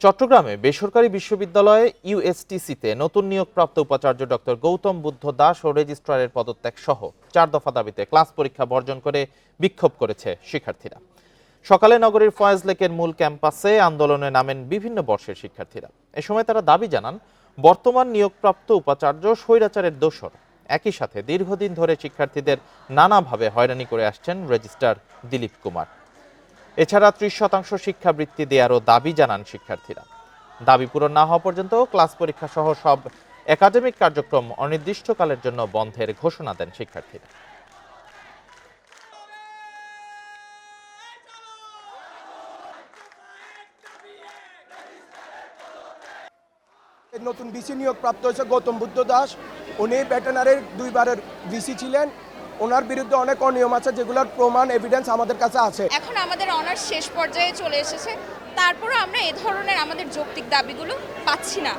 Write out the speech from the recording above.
চট্টগ্রামে বেসরকারি বিশ্ববিদ্যালয়ে ইউএসটিসিতে নতুন নিয়োগপ্রাপ্ত উপাচার্য ডক্টর গৌতম বুদ্ধ দাস ও রেজিস্ট্রারের পদত্যাগ সহ 4 দফা দাবিতে ক্লাস পরীক্ষা বর্জন করে বিক্ষোভ করেছে শিক্ষার্থীরা। সকালে নগরীর ফয়েজ লেকের মূল ক্যাম্পাসে আন্দোলনে নামেন বিভিন্ন বর্ষের শিক্ষার্থীরা। এ সময় তারা দাবি জানান, বর্তমান নিয়োগপ্রাপ্ত উপাচার্য স্বৈরাচারের দোসর। একই সাথে দীর্ঘদিন ধরে শিক্ষার্থীদের নানাভাবে হয়রানি করে আসছেন রেজিস্ট্রার দিলীপ কুমার। এছাড়া 30% শিক্ষাবৃত্তি দেওয়ারও দাবি জানান শিক্ষার্থীরা। দাবি পূরণ না হওয়া পর্যন্ত ক্লাস পরীক্ষা সহ সব একাডেমিক কার্যক্রম অনির্দিষ্টকালের জন্য বন্ধের ঘোষণা দেন শিক্ষার্থীরা। নতুন ভিসি নিয়োগ প্রাপ্ত হয়েছে গৌতম বুদ্ধ দাস। উনি ভেটেনারির 2 বারের ভিসি ছিলেন। ওনার বিরুদ্ধে অনেক অনিয়ম আছে, যেগুলোর প্রমাণ এভিডেন্স আমাদের কাছে আছে। এখন আমাদের অনার্স শেষ পর্যায়ে চলে এসেছে, তারপরে আমরা এই ধরনের আমাদের যৌক্তিক দাবিগুলো পাচ্ছি না।